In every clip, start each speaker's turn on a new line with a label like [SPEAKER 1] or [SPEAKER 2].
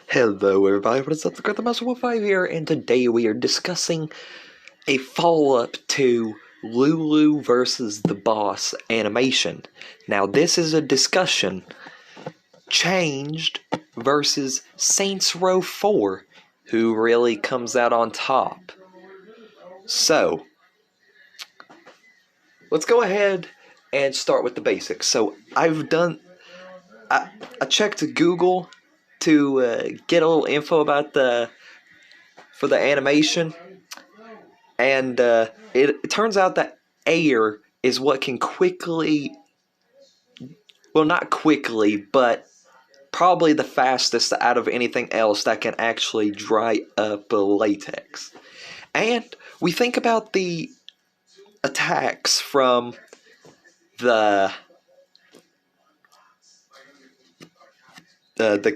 [SPEAKER 1] Hello everybody, what is up? The Master 15 here, and today we are discussing a follow-up to Lulu versus the Boss animation. Now this is a discussion, Changed versus Saints Row 4, who really comes out on top. So, let's go ahead and start with the basics. So I checked Google to get a little info about the animation, and it turns out that air is what can quickly, well, not quickly, but probably the fastest out of anything else that can actually dry up latex. And we think about the attacks from the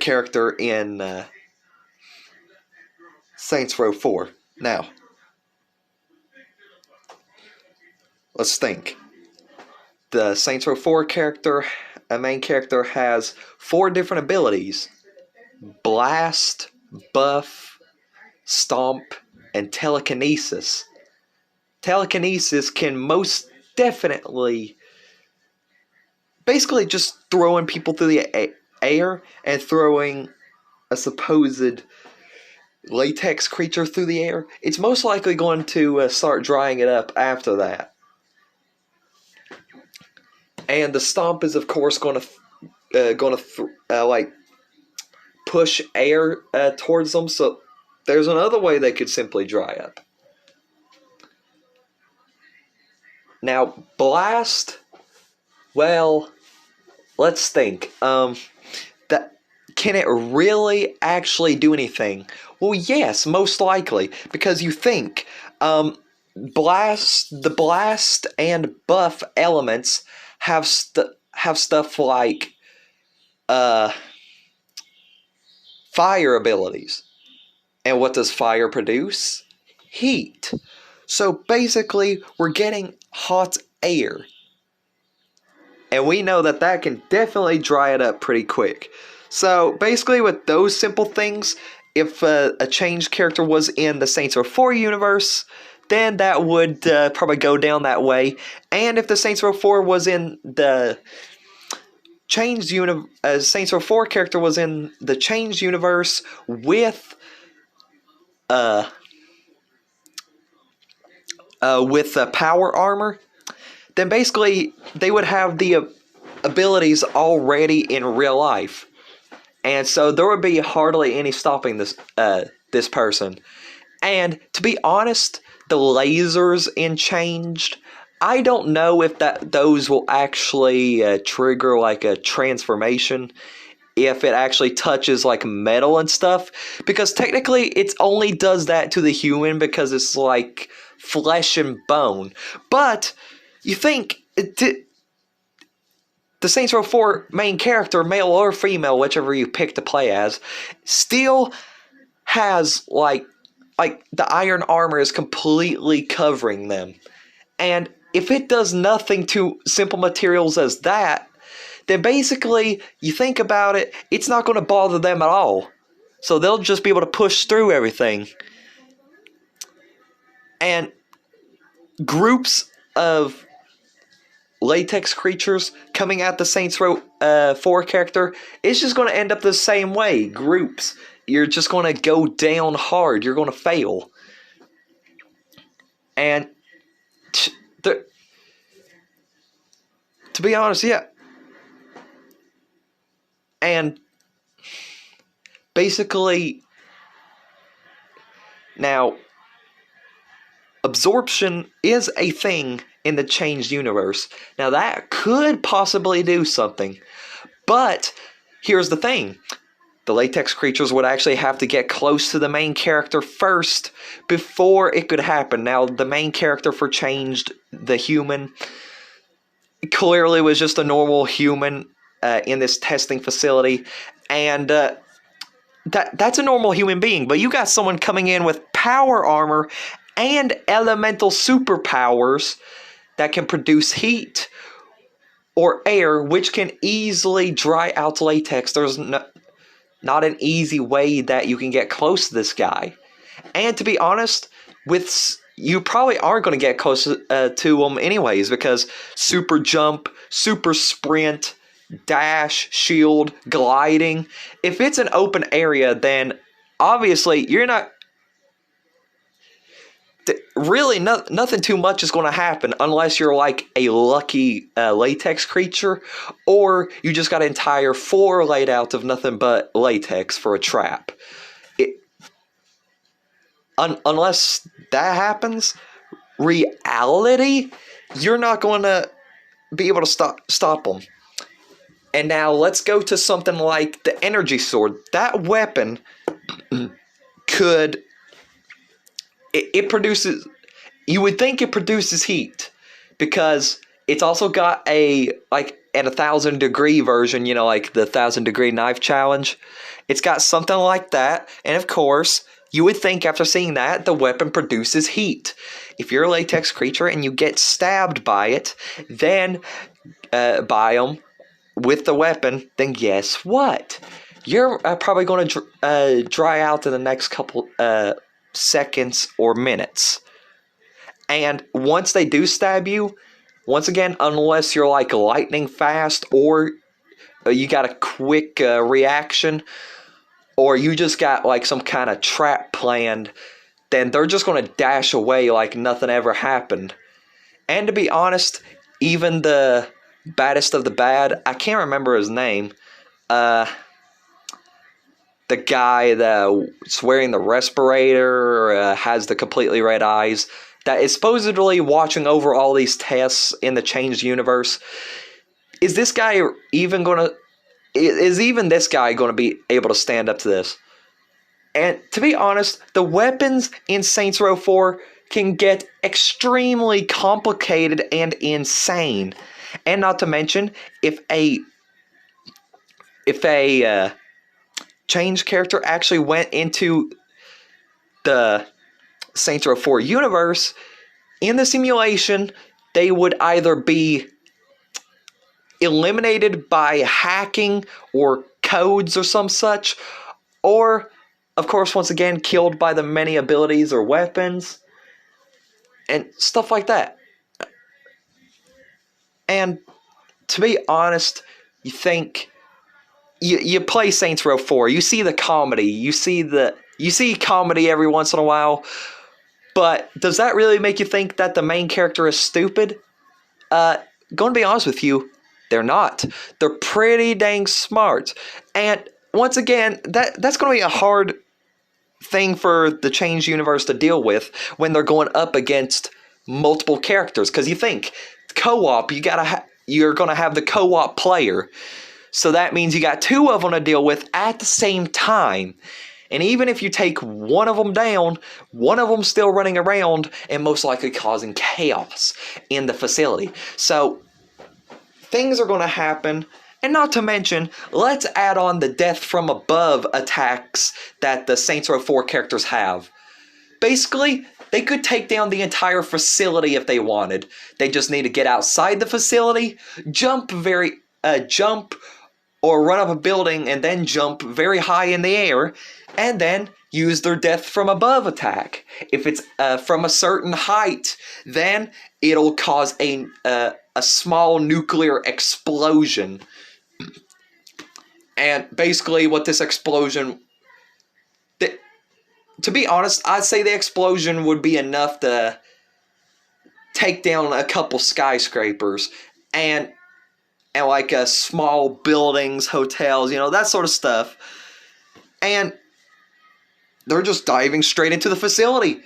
[SPEAKER 1] character in Saints Row 4. Now, let's think. The Saints Row 4 character, a main character, has 4 different abilities: Blast, Buff, Stomp, and Telekinesis. Telekinesis can most definitely basically just throwing people through the air and throwing a supposed latex creature through the air. It's most likely going to start drying it up after that. And the Stomp is, of course, going to like push air towards them. So there's another way they could simply dry up. Now, Blast, well, let's think. Can it really actually do anything? Well, yes, most likely, because you think the blast and buff elements have stuff like fire abilities. And what does fire produce? Heat. So basically, we're getting hot air. And we know that that can definitely dry it up pretty quick. So basically, with those simple things, if a changed character was in the Saints Row 4 universe, then that would probably go down that way. And if the Saints Row 4 was in the changed Saints Row 4 character was in the changed universe with power armor, then basically they would have the abilities already in real life, and so there would be hardly any stopping this person. And to be honest, the lasers in Changed, I don't know if those will actually trigger like a transformation if it actually touches like metal and stuff, because technically it only does that to the human because it's like flesh and bone. But you think the Saints Row 4 main character, male or female, whichever you pick to play as, still has like the iron armor is completely covering them. And if it does nothing to simple materials as that, then basically, you think about it, it's not going to bother them at all. So they'll just be able to push through everything. And groups of latex creatures coming at the Saints Row 4 character, it's just going to end up the same way. Groups. You're just going to go down hard. You're going to fail. And to be honest, yeah. And basically, now, absorption is a thing in the changed universe. Now, that could possibly do something. But here's the thing. The latex creatures would actually have to get close to the main character first before it could happen. Now, the main character for Changed, the human, clearly was just a normal human in this testing facility. And that's a normal human being. But you got someone coming in with power armor and elemental superpowers that can produce heat or air, which can easily dry out latex. not an easy way that you can get close to this guy. And to be honest, you probably aren't going to get close to him anyways, because super jump, super sprint, dash, shield, gliding. If it's an open area, then obviously you're not. Really, nothing too much is going to happen unless you're like a lucky latex creature, or you just got an entire floor laid out of nothing but latex for a trap. Unless that happens, reality, you're not going to be able to stop them. And now let's go to something like the energy sword. That weapon could... It produces... You would think it produces heat, because it's also got a... Like, at 1,000 degree version, you know, like the 1,000 degree knife challenge. It's got something like that. And of course, you would think after seeing that, the weapon produces heat. If you're a latex creature and you get stabbed by it, then... by them... with the weapon, then guess what? You're probably going to dry out in the next couple seconds or minutes. And once they do stab you, once again, unless you're like lightning fast, or you got a quick reaction, or you just got like some kind of trap planned, then they're just going to dash away like nothing ever happened. And to be honest, even the baddest of the bad, I can't remember his name, the guy that's wearing the respirator, has the completely red eyes, that is supposedly watching over all these tests in the changed universe. Is this guy even going to... Is even this guy going to be able to stand up to this? And to be honest, the weapons in Saints Row 4 can get extremely complicated and insane. And not to mention, if a changed character actually went into the Saints Row 4 universe, in the simulation, they would either be eliminated by hacking or codes or some such, or, of course, once again, killed by the many abilities or weapons, and stuff like that. And to be honest, you think... You play Saints Row 4, you see the comedy, you see comedy every once in a while, but does that really make you think that the main character is stupid? Going to be honest with you, they're not. They're pretty dang smart. And once again, that's going to be a hard thing for the changed universe to deal with when they're going up against multiple characters. Because you think, co-op, you're going to have the co-op player. So that means you got two of them to deal with at the same time. And even if you take one of them down, one of them's still running around and most likely causing chaos in the facility. So things are going to happen. And not to mention, let's add on the death from above attacks that the Saints Row 4 characters have. Basically, they could take down the entire facility if they wanted. They just need to get outside the facility, jump or run up a building and then jump very high in the air, and then use their death from above attack. If it's from a certain height, then it'll cause a small nuclear explosion. And basically what this explosion... To be honest, I'd say the explosion would be enough to take down a couple skyscrapers and like small buildings, hotels, that sort of stuff. And they're just diving straight into the facility.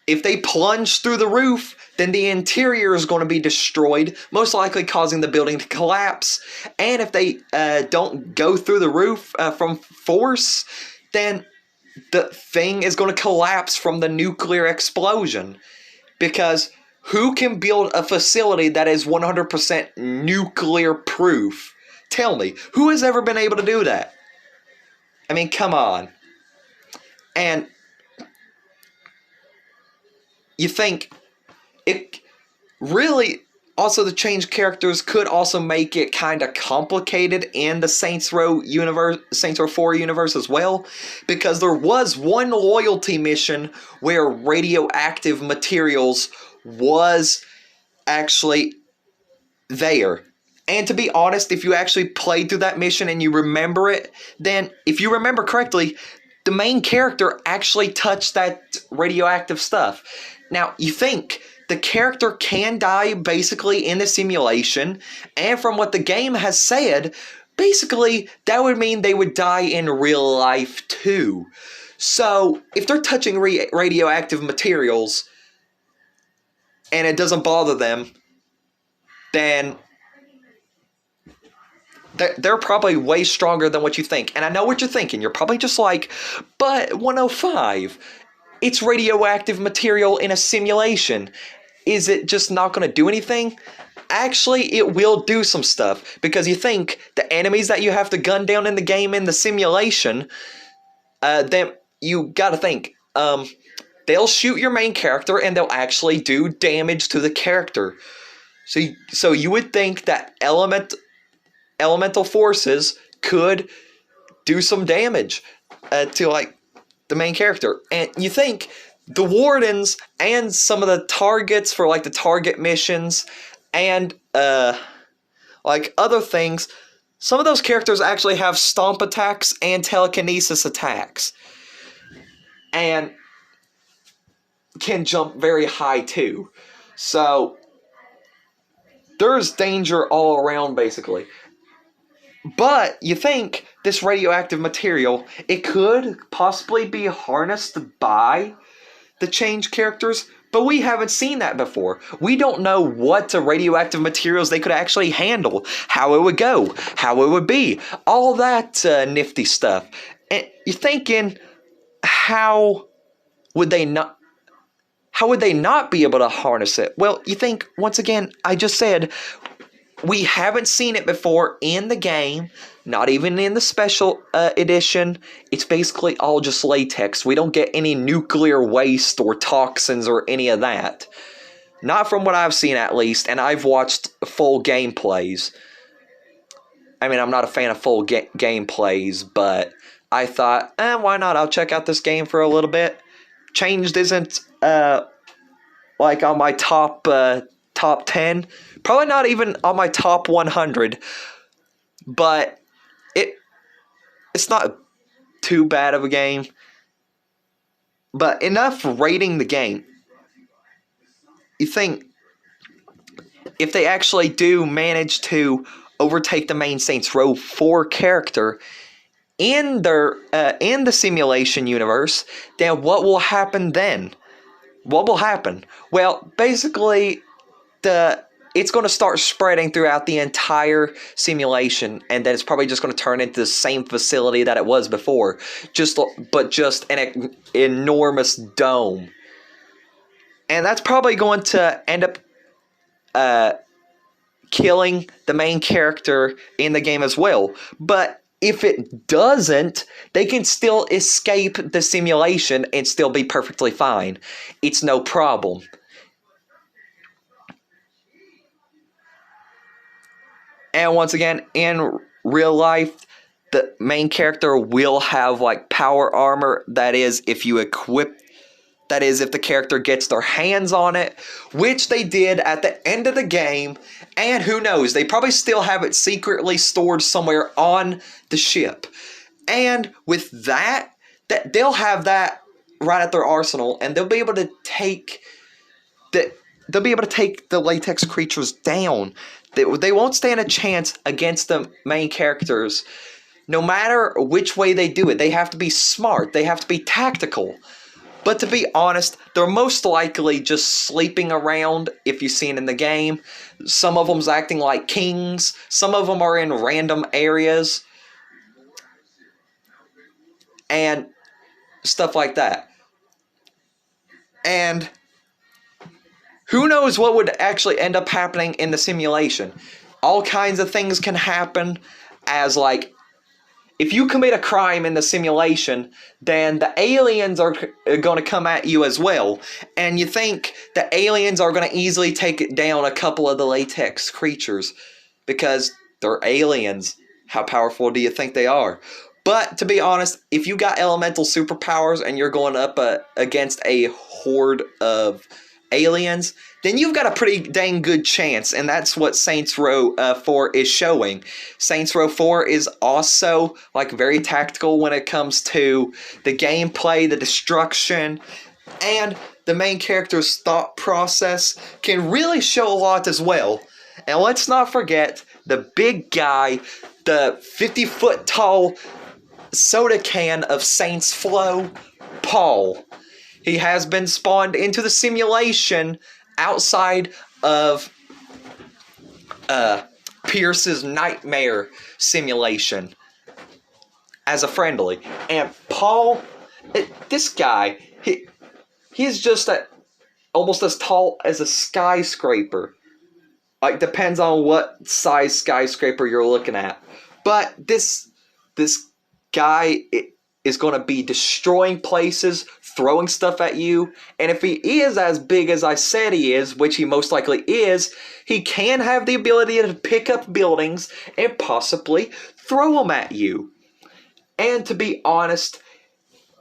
[SPEAKER 1] If they plunge through the roof, then the interior is going to be destroyed, most likely causing the building to collapse. And if they don't go through the roof from force, then the thing is going to collapse from the nuclear explosion. Because who can build a facility that is 100% nuclear proof? Tell me, who has ever been able to do that? I mean, come on. And you think, it really, Also, the changed characters could also make it kind of complicated in the Saints Row universe, Saints Row 4 universe as well, because there was one loyalty mission where radioactive materials was actually there. And to be honest, if you actually played through that mission and you remember it, then if you remember correctly, the main character actually touched that radioactive stuff. Now, you think the character can die basically in the simulation, and from what the game has said, basically that would mean they would die in real life too. So, if they're touching radioactive materials and it doesn't bother them, then they're probably way stronger than what you think. And I know what you're thinking. You're probably just like, but 105, it's radioactive material in a simulation. Is it just not going to do anything? Actually, it will do some stuff. Because you think the enemies that you have to gun down in the game in the simulation, then you got to think, they'll shoot your main character and they'll actually do damage to the character. So you would think that elemental forces could do some damage to like the main character. And you think the wardens and some of the targets for like the target missions and like other things, some of those characters actually have stomp attacks and telekinesis attacks. And can jump very high too. So there's danger all around basically. But you think this radioactive material, it could possibly be harnessed by the changed characters, but we haven't seen that before. We don't know what radioactive materials they could actually handle, how it would go, how it would be, all that nifty stuff. And you're thinking, how would they not be able to harness it? Well, you think, once again, I just said, we haven't seen it before in the game, not even in the special edition. It's basically all just latex. We don't get any nuclear waste or toxins or any of that. Not from what I've seen, at least, and I've watched full gameplays. I mean, I'm not a fan of full gameplays, but I thought, why not? I'll check out this game for a little bit. Changed isn't like on my top 10. Probably not even on my top 100, but it's not too bad of a game. But enough rating the game. You think if they actually do manage to overtake the main Saints Row 4 character in the simulation universe, then what will happen then? What will happen? Well, basically, it's going to start spreading throughout the entire simulation, and then it's probably just going to turn into the same facility that it was before, but just an enormous dome. And that's probably going to end up killing the main character in the game as well. But if it doesn't, they can still escape the simulation and still be perfectly fine. It's no problem. And once again, in real life, the main character will have like power armor. That is, if the character gets their hands on it, which they did at the end of the game. And who knows, they probably still have it secretly stored somewhere on the ship. And with that they'll have that right at their arsenal, and they'll be able to take the latex creatures down. They won't stand a chance against the main characters. No matter which way they do it, they have to be smart. They have to be tactical. But to be honest, they're most likely just sleeping around, if you've seen in the game. Some of them's acting like kings. Some of them are in random areas. And stuff like that. And who knows what would actually end up happening in the simulation. All kinds of things can happen, as like if you commit a crime in the simulation, then the aliens are going to come at you as well. And you think the aliens are going to easily take down a couple of the latex creatures because they're aliens. How powerful do you think they are? But to be honest, if you got elemental superpowers and you're going up against a horde of aliens, then you've got a pretty dang good chance, and that's what Saints Row 4 is showing. Saints Row 4 is also like very tactical when it comes to the gameplay, the destruction, and the main character's thought process can really show a lot as well. And let's not forget the big guy, the 50-foot tall soda can of Saints Flow, Paul. He has been spawned into the simulation outside of Pierce's nightmare simulation as a friendly. And Paul, this guy, he's just almost as tall as a skyscraper. Like, depends on what size skyscraper you're looking at. But this guy is going to be destroying places, throwing stuff at you, and if he is as big as I said he is, which he most likely is, he can have the ability to pick up buildings and possibly throw them at you. And to be honest,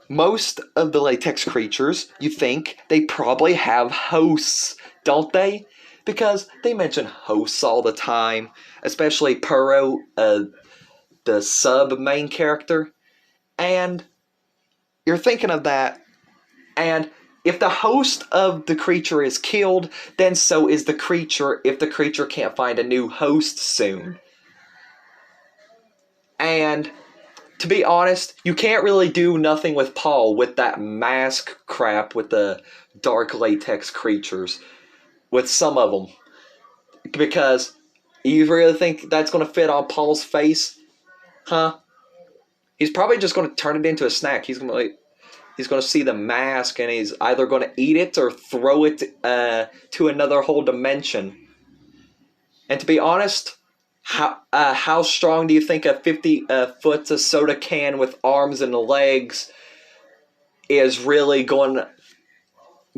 [SPEAKER 1] most of the latex creatures, you think, they probably have hosts, don't they? Because they mention hosts all the time, especially Puro, the sub-main character. And you're thinking of that, and if the host of the creature is killed, then so is the creature if the creature can't find a new host soon. And to be honest, you can't really do nothing with Paul with that mask crap with the dark latex creatures. With some of them. Because you really think that's going to fit on Paul's face? Huh? He's probably just going to turn it into a snack. He's going to see the mask and he's either going to eat it or throw it to another whole dimension. And to be honest, how strong do you think a 50-foot soda can with arms and legs is really going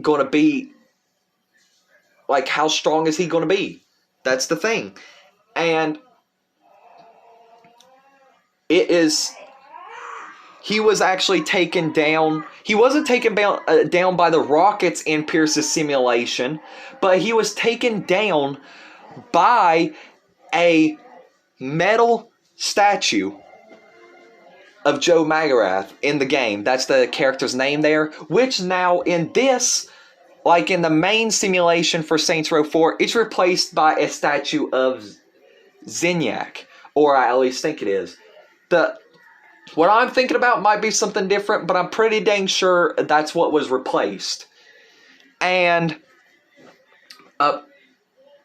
[SPEAKER 1] to be? Like, how strong is he going to be? That's the thing. And it is... He was actually taken down. He wasn't taken down by the rockets in Pierce's simulation, but he was taken down by a metal statue of Joe Magarath in the game. That's the character's name there, which now in this, like in the main simulation for Saints Row 4, it's replaced by a statue of Zinyak, or I at least think it is. What I'm thinking about might be something different, but I'm pretty dang sure that's what was replaced. And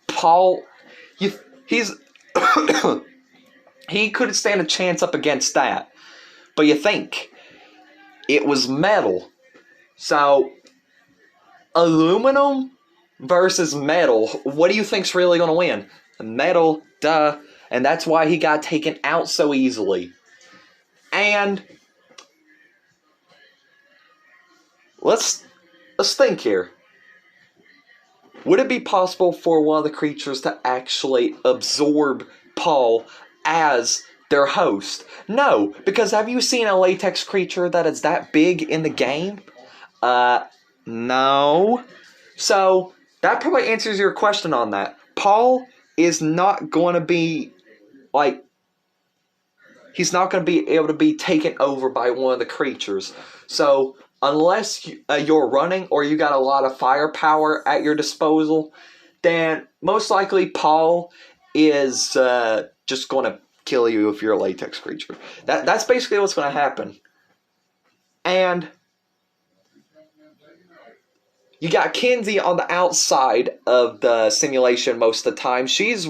[SPEAKER 1] Paul, he's he couldn't stand a chance up against that. But you think it was metal, so aluminum versus metal. What do you think's really going to win? Metal, duh. And that's why he got taken out so easily. And let's think here. Would it be possible for one of the creatures to actually absorb Paul as their host? No, because have you seen a latex creature that is that big in the game? No. So that probably answers your question on that. Paul is not going to be like... He's not going to be able to be taken over by one of the creatures. So, unless you're running or you got a lot of firepower at your disposal, then most likely Paul is just going to kill you if you're a latex creature. That's basically what's going to happen. And you got Kinsey on the outside of the simulation most of the time. She's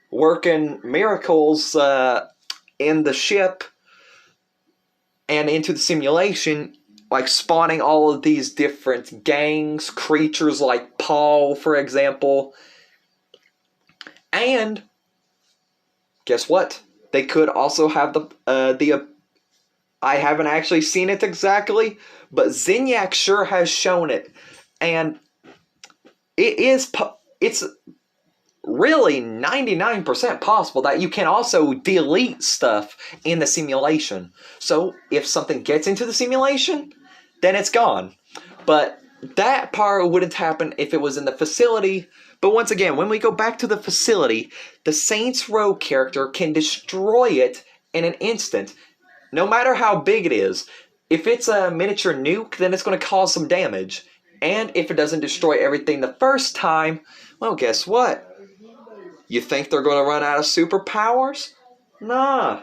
[SPEAKER 1] working miracles in the ship and into the simulation, like spawning all of these different gangs, creatures like Paul, for example. And guess what? They could also have the I haven't actually seen it exactly, but Zinyak sure has shown it, and it's really 99% possible that you can also delete stuff in the simulation. So if something gets into the simulation, then it's gone. But that part wouldn't happen if it was in the facility. But once again, when we go back to the facility, the Saints Row character can destroy it in an instant, no matter how big it is. If it's a miniature nuke, then it's going to cause some damage. And if it doesn't destroy everything the first time, well, guess what? You think they're going to run out of superpowers? Nah.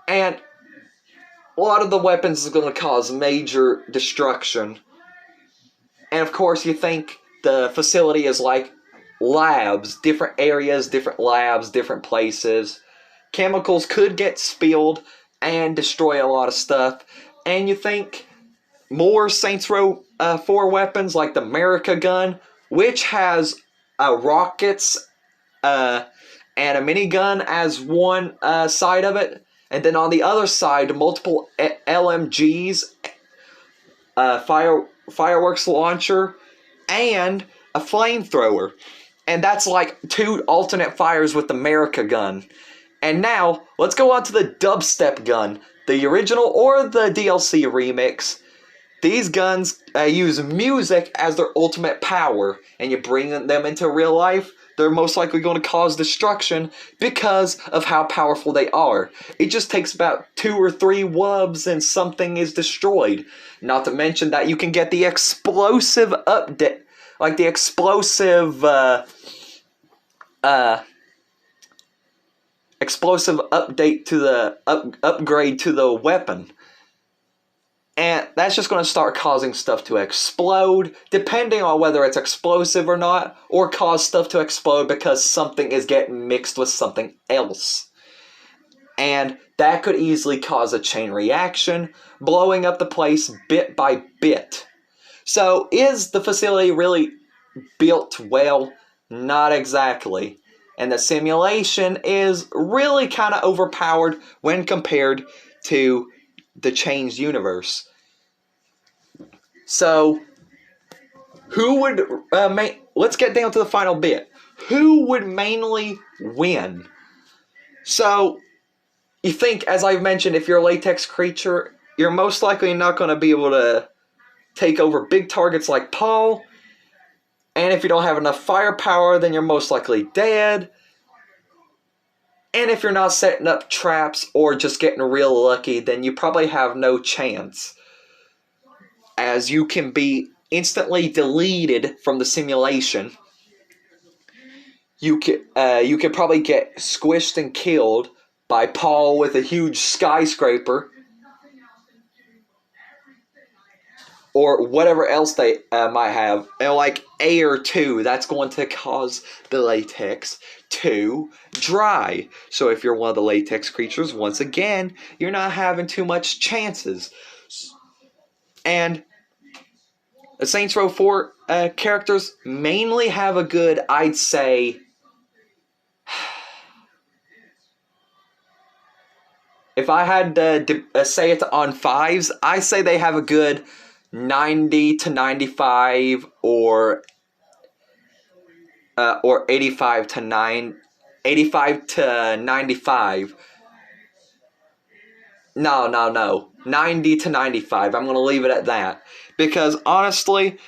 [SPEAKER 1] And a lot of the weapons is going to cause major destruction. And of course, you think the facility is like labs, different areas, different labs, different places. Chemicals could get spilled and destroy a lot of stuff. And you think more Saints Row 4 weapons like the America gun, which has rockets and a minigun as one side of it. And then on the other side, multiple LMGs, fireworks launcher, and a flamethrower. And that's like 2 alternate fires with the America gun. And now, let's go on to the dubstep gun. The original or the DLC remix. These guns use music as their ultimate power. And you bring them into real life, they're most likely going to cause destruction because of how powerful they are. It just takes about 2 or 3 wubs and something is destroyed. Not to mention that you can get the explosive update, like the explosive update to the upgrade to the weapon. And that's just going to start causing stuff to explode, depending on whether it's explosive or not, or cause stuff to explode because something is getting mixed with something else. And that could easily cause a chain reaction, blowing up the place bit by bit. So, is the facility really built well? Not exactly. And the simulation is really kind of overpowered when compared to the changed universe. So, who would let's get down to the final bit. Who would mainly win? So, you think, as I've mentioned, if you're a latex creature, you're most likely not going to be able to take over big targets like Paul. And if you don't have enough firepower, then you're most likely dead. And if you're not setting up traps or just getting real lucky, then you probably have no chance, as you can be instantly deleted from the simulation. You could probably get squished and killed by Paul with a huge skyscraper, or whatever else they might have, and like air too. That's going to cause the latex to dry. So if you're one of the latex creatures, once again, you're not having too much chances. And the Saints Row 4 characters mainly have a good, I'd say, if I had to say it on fives, I say they have a good 90 to 95 or 85 to 95. No. 90 to 95. I'm going to leave it at that. Because honestly,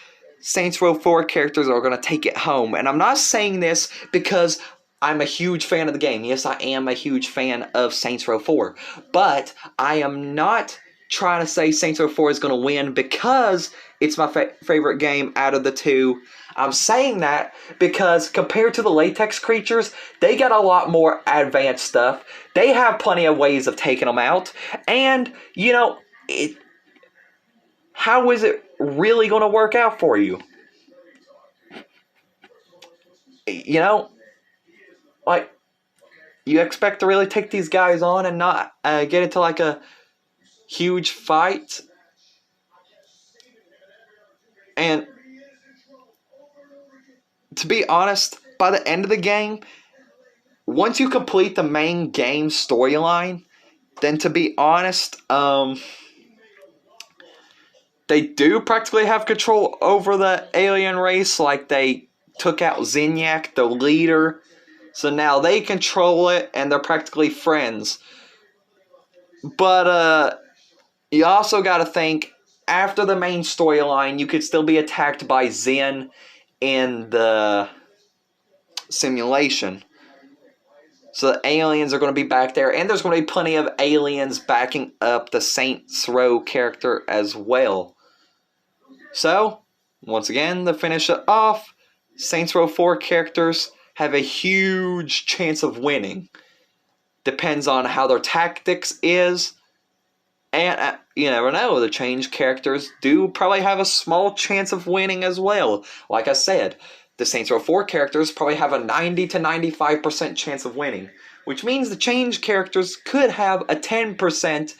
[SPEAKER 1] Saints Row 4 characters are going to take it home. And I'm not saying this because I'm a huge fan of the game. Yes, I am a huge fan of Saints Row 4. But I am not trying to say Saints Row 4 is going to win because it's my favorite game out of the two. I'm saying that because compared to the latex creatures, they got a lot more advanced stuff. They have plenty of ways of taking them out. And, you know, how is it really going to work out for you? You know, like, you expect to really take these guys on and not get into like a huge fight? And to be honest, by the end of the game, once you complete the main game storyline, then to be honest, they do practically have control over the alien race. Like, they took out Zinyak, the leader. So now they control it, and they're practically friends. But, you also gotta think, after the main storyline, you could still be attacked by Zen in the simulation. So the aliens are going to be back there, and there's going to be plenty of aliens backing up the Saints Row character as well. So, once again, to finish it off, Saints Row 4 characters have a huge chance of winning. Depends on how their tactics is. And you never know, the change characters do probably have a small chance of winning as well. Like I said, the Saints Row 4 characters probably have a 90 to 95% chance of winning. Which means the change characters could have a 10%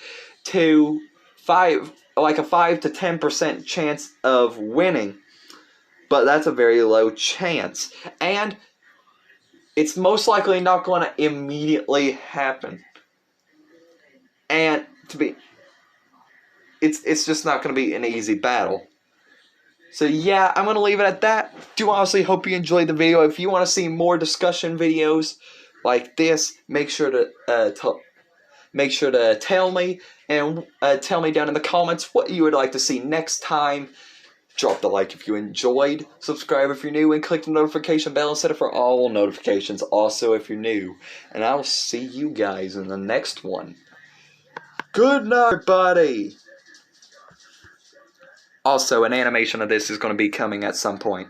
[SPEAKER 1] to 5 to 10% chance of winning. But that's a very low chance. And it's most likely not going to immediately happen. And it's just not going to be an easy battle. So yeah, I'm going to leave it at that. Do honestly hope you enjoyed the video. If you want to see more discussion videos like this, make sure to tell me, and tell me down in the comments what you would like to see next time. Drop the like if you enjoyed, subscribe if you're new, and click the notification bell and set it for all notifications also if you're new. And I'll see you guys in the next one. Good night, buddy! Also, an animation of this is going to be coming at some point.